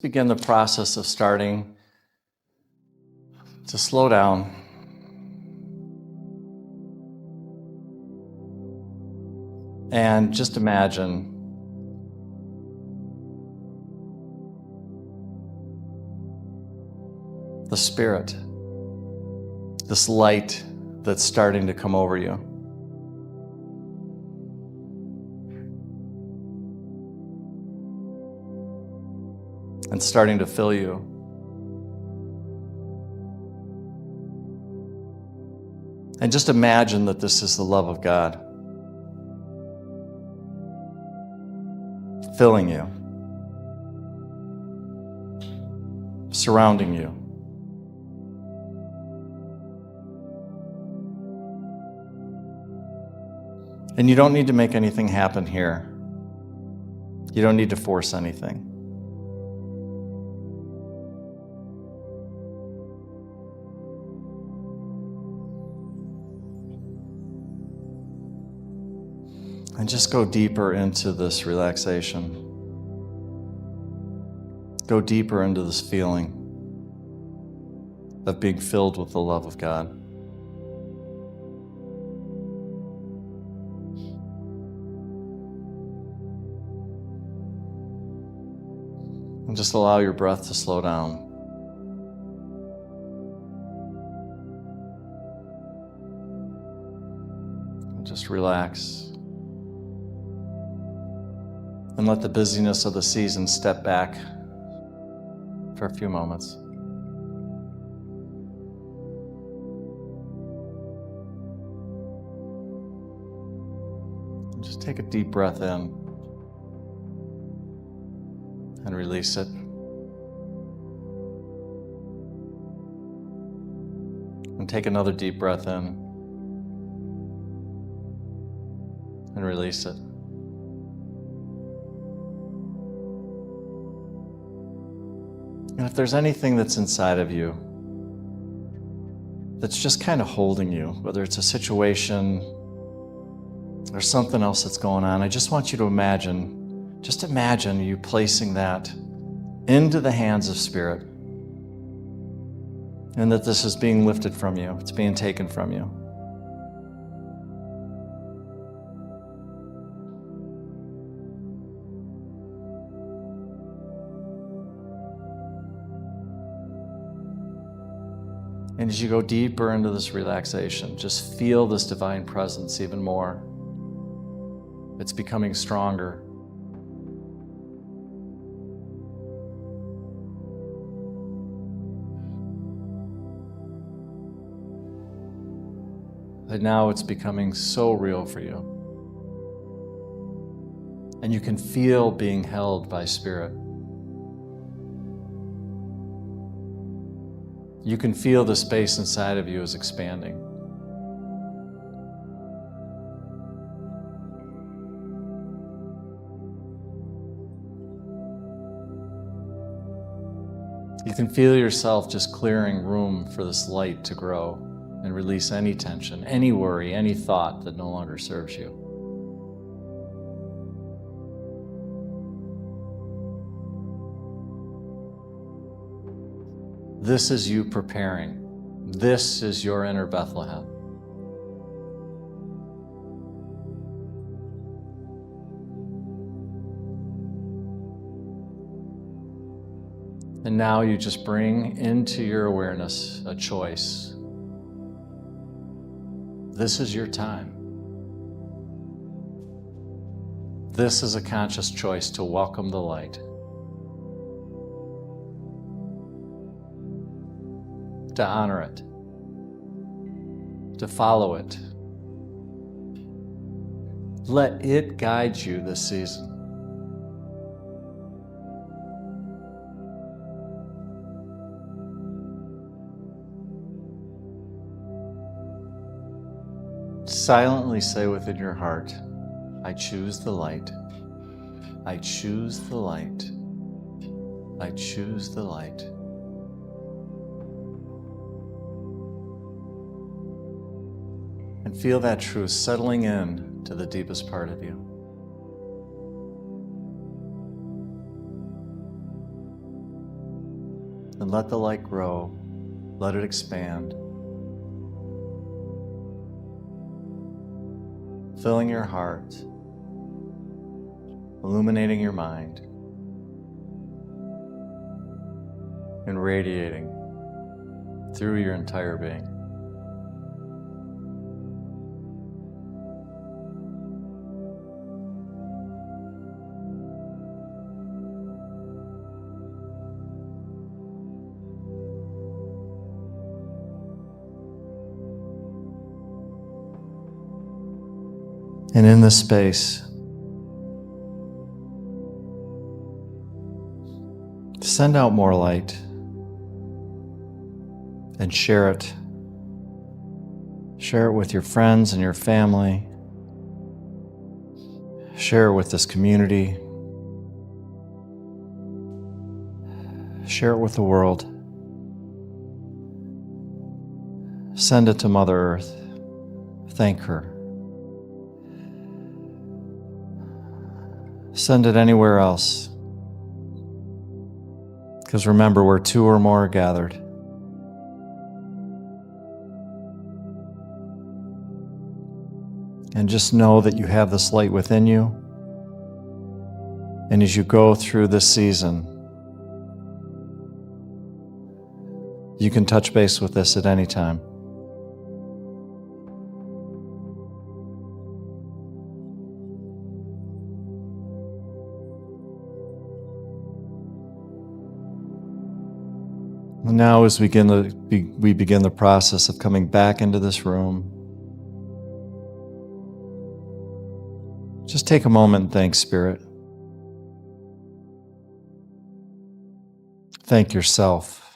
Begin the process of starting to slow down and just imagine the Spirit, this light that's starting to come over you. And starting to fill you. And just imagine that this is the love of God filling you, surrounding you. And you don't need to make anything happen here. You don't need to force anything. And just go deeper into this relaxation. Go deeper into this feeling of being filled with the love of God. And just allow your breath to slow down. And just relax. And let the busyness of the season step back for a few moments. And just take a deep breath in and release it. And take another deep breath in and release it. And if there's anything that's inside of you that's just kind of holding you, whether it's a situation or something else that's going on, I just want you to imagine you placing that into the hands of Spirit, and that this is being lifted from you, it's being taken from you. And as you go deeper into this relaxation, just feel this divine presence even more. It's becoming stronger. And now it's becoming so real for you. And you can feel being held by Spirit. You can feel the space inside of you is expanding. You can feel yourself just clearing room for this light to grow and release any tension, any worry, any thought that no longer serves you. This is you preparing. This is your inner Bethlehem. And now you just bring into your awareness a choice. This is your time. This is a conscious choice to welcome the light. To honor it, to follow it. Let it guide you this season. Silently say within your heart, I choose the light. I choose the light. I choose the light. And feel that truth settling in to the deepest part of you. and let the light grow. Let it expand, filling your heart, illuminating your mind, and radiating through your entire being. And in this space, send out more light and share it. Share it with your friends and your family. Share it with this community. Share it with the world. Send it to Mother Earth. Thank her. Send it anywhere else. Because remember, where two or more are gathered. And just know that you have this light within you. And as you go through this season, you can touch base with this at any time. And now as we begin the process of coming back into this room, just take a moment and thank Spirit. Thank yourself.